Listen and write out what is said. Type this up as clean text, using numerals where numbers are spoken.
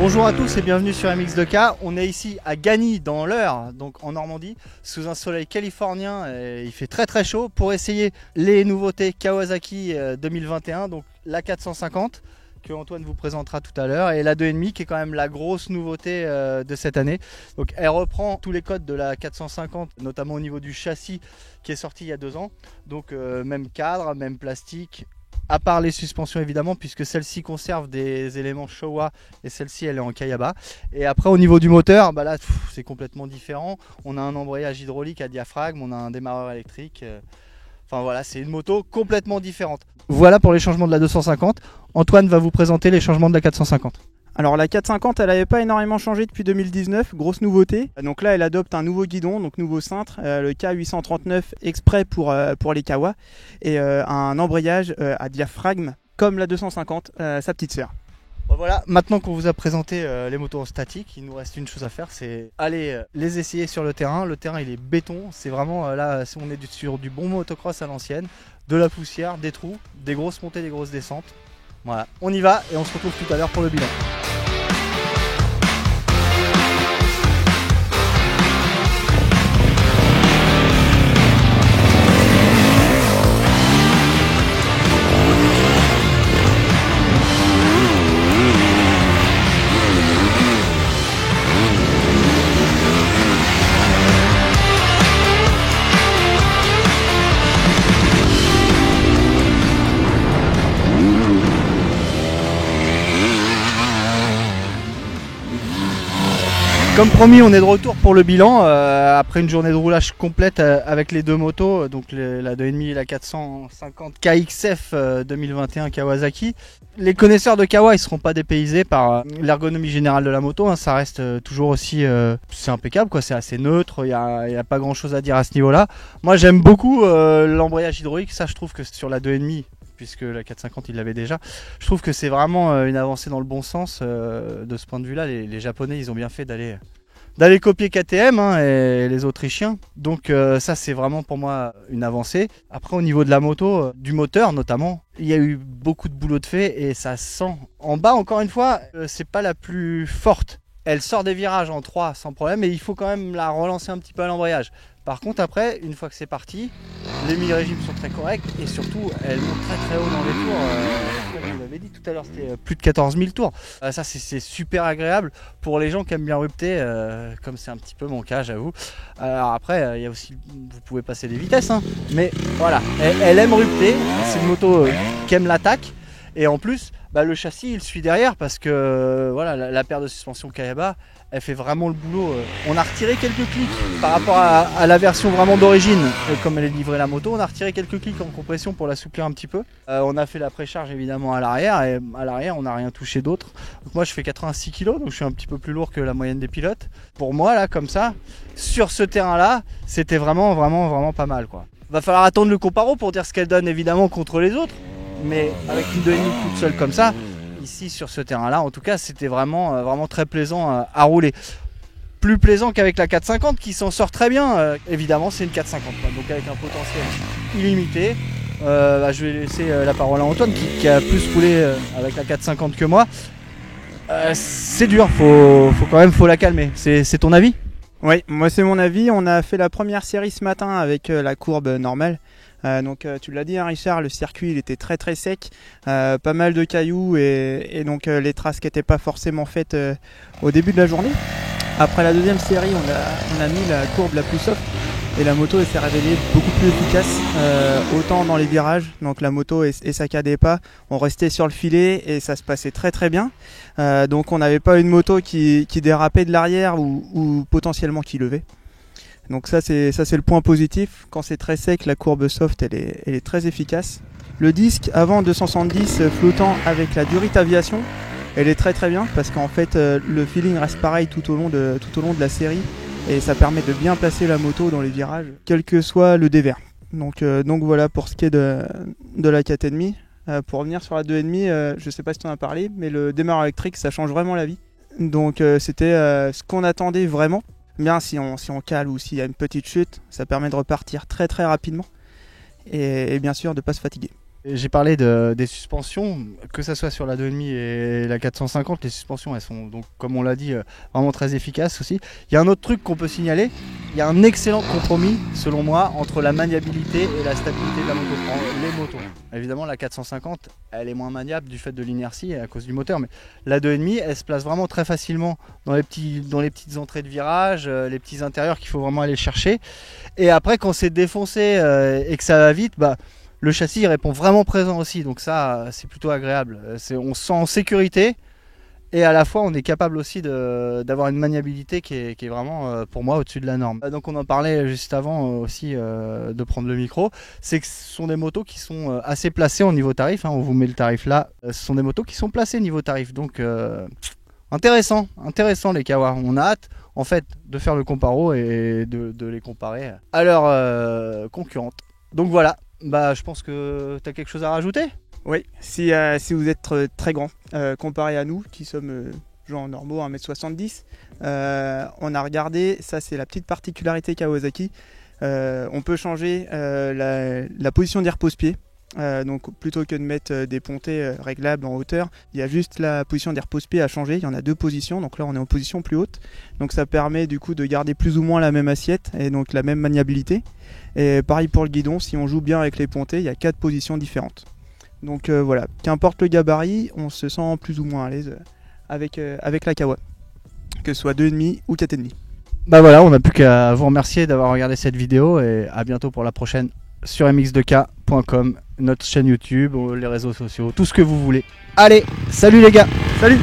Bonjour à tous et bienvenue sur MX2K. On est ici à Gagny dans l'Eure, donc en Normandie, sous un soleil californien. Et il fait très très chaud pour essayer les nouveautés Kawasaki 2021, donc la 450 que Antoine vous présentera tout à l'heure et la 2.5 qui est quand même la grosse nouveauté de cette année. Donc elle reprend tous les codes de la 450, notamment au niveau du châssis qui est sorti il y a 2 ans. Donc même cadre, même plastique. À part les suspensions évidemment, puisque celle-ci conserve des éléments Showa et celle-ci elle est en Kayaba. Et après au niveau du moteur, bah là c'est complètement différent. On a un embrayage hydraulique à diaphragme, on a un démarreur électrique. Enfin voilà, c'est une moto complètement différente. Voilà pour les changements de la 250. Antoine va vous présenter les changements de la 450. Alors la 450 elle n'avait pas énormément changé depuis 2019, grosse nouveauté. Donc là elle adopte un nouveau guidon, donc nouveau cintre, le K839 exprès pour les Kawa et un embrayage à diaphragme comme la 250, sa petite sœur. Bon, voilà, maintenant qu'on vous a présenté les motos en statique, il nous reste une chose à faire, c'est aller les essayer sur le terrain. Le terrain il est béton, c'est vraiment là, on est sur du bon motocross à l'ancienne, de la poussière, des trous, des grosses montées, des grosses descentes. Voilà, on y va et on se retrouve tout à l'heure pour le bilan. Comme promis, on est de retour pour le bilan après une journée de roulage complète avec les deux motos, donc la 2.5 et la 450 KXF 2021 Kawasaki. Les connaisseurs de Kawa, ils seront pas dépaysés par l'ergonomie générale de la moto, hein, ça reste toujours aussi c'est impeccable quoi, c'est assez neutre, il y a pas grand chose à dire à ce niveau-là. Moi j'aime beaucoup l'embrayage hydraulique, ça je trouve que sur la 2.5 puisque la 450 il l'avait déjà. Je trouve que c'est vraiment une avancée dans le bon sens de ce point de vue là. Les Japonais ils ont bien fait d'aller copier KTM hein, et les Autrichiens. Donc ça c'est vraiment pour moi une avancée. Après au niveau de la moto, du moteur notamment, il y a eu beaucoup de boulot de fait et ça sent. En bas encore une fois, c'est pas la plus forte. Elle sort des virages en 3 sans problème et il faut quand même la relancer un petit peu à l'embrayage. Par contre après, une fois que c'est parti, les mi-régimes sont très corrects et surtout elle monte très très haut dans les tours. Comme vous l'avez dit tout à l'heure, c'était plus de 14 000 tours. Ça c'est super agréable pour les gens qui aiment bien rupter, comme c'est un petit peu mon cas j'avoue. Alors après, il y a aussi, vous pouvez passer des vitesses, hein, mais voilà, elle aime rupter, c'est une moto qui aime l'attaque. Et en plus, bah, le châssis il suit derrière parce que voilà, la paire de suspension Kayaba, elle fait vraiment le boulot. On a retiré quelques clics par rapport à la version vraiment d'origine, comme elle est livrée la moto. On a retiré quelques clics en compression pour l'assouplir un petit peu. On a fait la précharge évidemment à l'arrière et à l'arrière on n'a rien touché d'autre. Donc moi je fais 86 kg, donc je suis un petit peu plus lourd que la moyenne des pilotes. Pour moi là comme ça, sur ce terrain là, c'était vraiment pas mal quoi. Va falloir attendre le comparo pour dire ce qu'elle donne évidemment contre les autres. Mais avec une 2.5 toute seule comme ça, ici sur ce terrain là en tout cas c'était vraiment très plaisant à rouler. Plus plaisant qu'avec la 450 qui s'en sort très bien. Évidemment c'est une 450 donc avec un potentiel illimité. Je vais laisser la parole à Antoine qui a plus roulé avec la 450 que moi. C'est dur, faut la calmer. C'est ton avis? Oui, moi c'est mon avis. On a fait la première série ce matin avec la courbe normale. Donc tu l'as dit hein, Richard, le circuit il était très très sec, pas mal de cailloux et donc les traces qui n'étaient pas forcément faites au début de la journée. Après la deuxième série on a mis la courbe la plus soft et la moto s'est révélée beaucoup plus efficace, autant dans les virages, donc la moto et saccadait pas, on restait sur le filet et ça se passait très très bien. Donc on n'avait pas une moto qui dérapait de l'arrière ou potentiellement qui levait. Donc ça c'est le point positif. Quand c'est très sec, la courbe soft elle est très efficace. Le disque avant 270 flottant avec la Durit Aviation, elle est très très bien parce qu'en fait le feeling reste pareil tout au long de la série et ça permet de bien placer la moto dans les virages, quel que soit le dévers. Donc voilà pour ce qui est de la 4.5. Pour revenir sur la 2.5, je sais pas si tu en as parlé, mais le démarreur électrique ça change vraiment la vie. Donc c'était ce qu'on attendait vraiment. Bien si on cale ou s'il y a une petite chute, ça permet de repartir très très rapidement et bien sûr de ne pas se fatiguer. J'ai parlé des suspensions, que ce soit sur la 2,5 et la 450, les suspensions elles sont donc comme on l'a dit vraiment très efficaces aussi. Il y a un autre truc qu'on peut signaler, il y a un excellent compromis selon moi entre la maniabilité et la stabilité de la moto, les motos. Évidemment la 450 elle est moins maniable du fait de l'inertie et à cause du moteur, mais la 2,5 elle se place vraiment très facilement dans les petites entrées de virage, les petits intérieurs qu'il faut vraiment aller chercher. Et après quand c'est défoncé et que ça va vite, le châssis il répond vraiment présent aussi, donc ça c'est plutôt agréable. On se sent en sécurité et à la fois on est capable aussi d'avoir une maniabilité qui est vraiment pour moi au-dessus de la norme. Donc on en parlait juste avant aussi de prendre le micro, c'est que ce sont des motos qui sont assez placées au niveau tarif, hein, on vous met le tarif là, ce sont des motos qui sont placées niveau tarif, donc intéressant les Kawa, on a hâte en fait de faire le comparo et de les comparer à leurs concurrentes. Donc voilà. Je pense que tu as quelque chose à rajouter. Oui, si vous êtes très grand, comparé à nous qui sommes gens normaux, 1m70, on a regardé, ça c'est la petite particularité Kawasaki, on peut changer la position des repose-pieds. Donc plutôt que de mettre des pontées réglables en hauteur, il y a juste la position des repose-pieds à changer. Il y en a deux positions, donc là on est en position plus haute, donc ça permet du coup de garder plus ou moins la même assiette et donc la même maniabilité. Et pareil pour le guidon, si on joue bien avec les pontées, il y a 4 positions différentes. Donc voilà, qu'importe le gabarit, on se sent plus ou moins à l'aise avec la Kawa, que ce soit 2,5 ou 4,5. Voilà, on n'a plus qu'à vous remercier d'avoir regardé cette vidéo et à bientôt pour la prochaine sur mx2k.com, notre chaîne YouTube, les réseaux sociaux, tout ce que vous voulez. Allez, salut les gars. Salut.